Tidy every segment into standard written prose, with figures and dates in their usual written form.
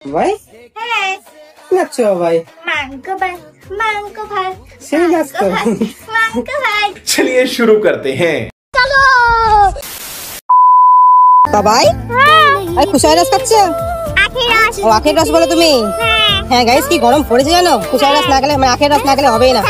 ভাই হ্যাঁ নাচছো ভাই মাংস ভাত মাংস ভাত সেই নাচতো মাংস ভাত चलिए शुरू करते हैं। চলো বাবাই আরে কুশাই রস খাচ্ছে আখের রস ও আখের রস বলো তুমি হ্যাঁ গাইস কি গরম পড়েছে জানো কুশাই রস না খেলে মানে আখের রস না খেলে হবেই না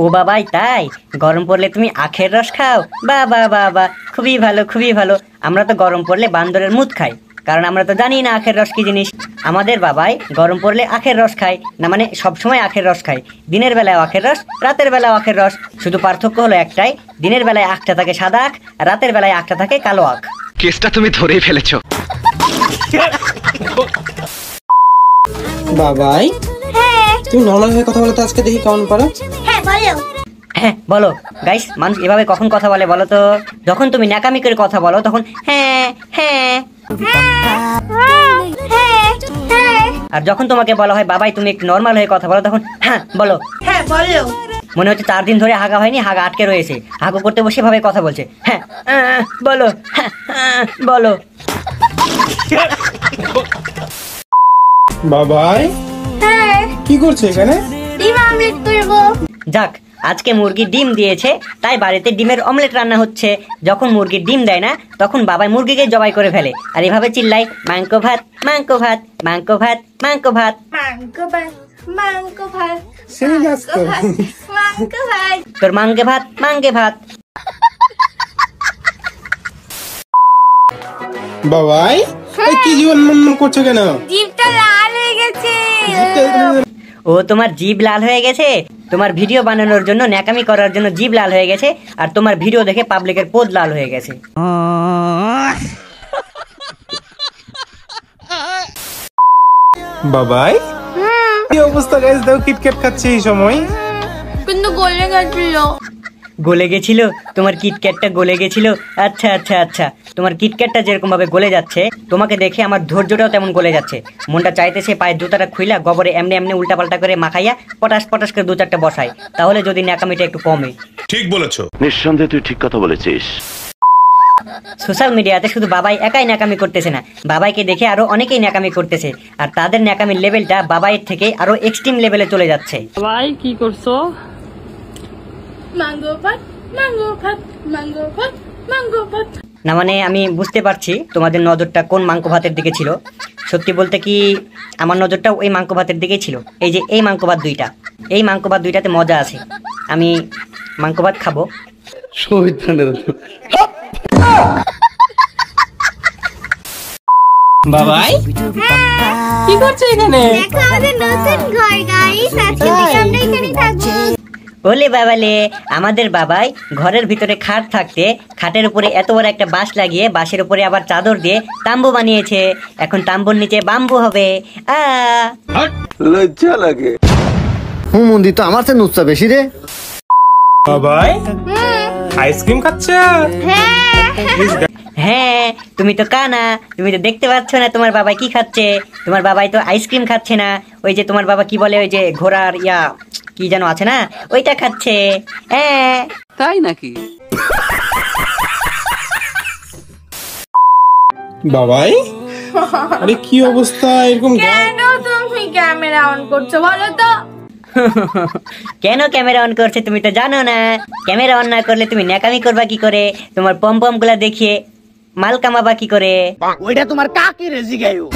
ও বাবাই তাই গরম পড়লে তুমি আখের রস খাও বাবা বাবা খুবই ভালো খুবই ভালো। আমরা তো গরম পড়লে বান্দরের মুত খাই, কারণ আমরা তো জানি না আখের রস কি জিনিস। আমাদের বাবাই গরম পড়লে আখের রস খায় না, মানে সবসময় আখের রস খায়। দিনের বেলায় আখের রস, রাতের বেলায় আখের রস, শুধু পার্থক্য হলো একটাই, দিনের বেলায় আখটা থাকে সাদা আখ আর রাতের বেলায় আখটা থাকে কালো আখ। কেসটা তুমি ধরেই ফেলেছো। বাবাই হ্যাঁ তুমি নর্মাল ভাবে কথা বলো তো, আজকে দেখি কেমন পারো। হ্যাঁ বলো হ্যাঁ বলো গাইস, মানুষ এভাবে কখন কথা বলে বলো তো? যখন তুমি ন্যাকামি করে কথা বলো তখন হ্যাঁ হ্যাঁ, আর যখন তোমাকে বলা হয় বাবাই তুমি একটু নর্মাল হয়ে কথা বলো তখন হ্যাঁ বলো। হ্যাঁ বলো মনে হচ্ছে 4 দিন ধরে হাগা হয়নি, হাগা আটকে রয়েছে, হাগু করতে বসে ভাবে কথা বলছে। হ্যাঁ বলো, হ্যাঁ বলো। বাবাই হ্যাঁ কি করছো এখানে? ডিম অমলেট করবো। যাক, আজকে মুরগি ডিম দিয়েছে তাই বাড়িতে ডিমের অমলেট রান্না হচ্ছে। যখন মুরগি ডিম দেয় না তখন বাবাই মুরগিকে জবাই করে ফেলে আর এভাবে চিল্লাই মাংস ভাত মাংস ভাত মাংস ভাত মাংস ভাত। মাংস ভাত মাংস ভাত সেই নাচতো মাংস ভাত তোর মাংগে ভাত মাংগে ভাত। বাবাই এই কি জীবন মন করছো কেন? জিভটা লাল হয়ে গেছে। ও তোমার জিভ লাল হয়ে গেছে, তোমার ভিডিও বানানোর জন্য ন্যাকামি করার জন্য জিভ লাল হয়ে গেছে, আর তোমার ভিডিও দেখে পাবলিকের পোদ লাল হয়ে গেছে। বাবাই কি অবস্থা গাইস, দেখো কিটক্যাট খাচ্ছে এই সময়। কিন্তু গলে গেছিল। গলে গেছিল? তোমার কিটক্যাটটা গলে গেছিল? আচ্ছা আচ্ছা আচ্ছা, তোমার কিটক্যাটটা যেরকম ভাবে গলে যাচ্ছে তোমাকে দেখে আমার ধৈর্যটাও তেমন গলে যাচ্ছে। মনটা চাইতেছে পায়ের জুতাটা খুইলা গোবরে এমনি এমনি উল্টাপাল্টা করে মাখাইয়া পটাশ পটাশ করে 2-4টা বসাই, তাহলে যদি ন্যাকামিটা একটু কমে। ঠিক বলেছো। নিঃসন্দেহে তুই ঠিক কথা বলেছিস। সোশ্যাল মিডিয়াতে শুধু বাবাই একাই ন্যাকামি করতেছে না, বাবাইকে দেখে আরো অনেকেই ন্যাকামি করতেছে, আর তাদের ন্যাকামির লেভেলটা বাবাইয়ের থেকে আরো এক্সট্রিম লেভেলে চলে যাচ্ছে। ভাই কি করছো? মাঙ্গো ভাত মাঙ্গো ভাত মাঙ্গো ভাত মাঙ্গো ভাত। না মানে আমি বুঝতে পারছি তোমাদের নজরটা কোন মাংস ভাতের দিকে ছিল। সত্যি বলতে কি আমার নজরটাও ওই মাংস ভাতের দিকেই ছিল। এই যে এই মাংস ভাত দুইটা, এই মাংস ভাত দুইটাতে মজা আছে, আমি মাংস ভাত খাবো। বাবাই কি করছো এখানে? দেখো আমাদের নতুন ঘর গাইস, আজকে থেকে আমরা এখানেই থাকবো। ওলে বাবালে, আমাদের বাবাই ঘরের ভিতরে খাট থাকতে খাটের উপরে এত বড় একটা বাঁশ লাগিয়ে বাঁশের উপরে আবার চাদর দিয়ে তাম্বু বানিয়েছে। এখন তাম্বুর নিচে বাম্বু হবে। লজ্জা লাগে। মন্দির তো আমার চেয়ে নুচ্ছা বেশি রে। বাবাই আইসক্রিম খাচ্ছে? হ্যাঁ তুমি তো কানা, তুমি তো দেখতে পাচ্ছ না তোমার বাবাই কি খাচ্ছে। তোমার বাবাই তো আইসক্রিম খাচ্ছে না, ওই যে তোমার বাবা কি বলে ওই যে ঘোড়ার কি যেন আছে না, ওইটা খাচ্ছে। হ্যাঁ তাই নাকি? বাবাই আরে কি অবস্থা এরকম? কেন তুমি ক্যামেরা অন করছো বলো তো? কেন ক্যামেরা অন করছে তুমি তো জানো না? ক্যামেরা অন না করলে তুমি ন্যাকামি করবা কি করে? তোমার পম পম গুলা দেখিয়ে মাল কামাবা কি করে? ওইটা তোমার কাকে রেজি গাইও।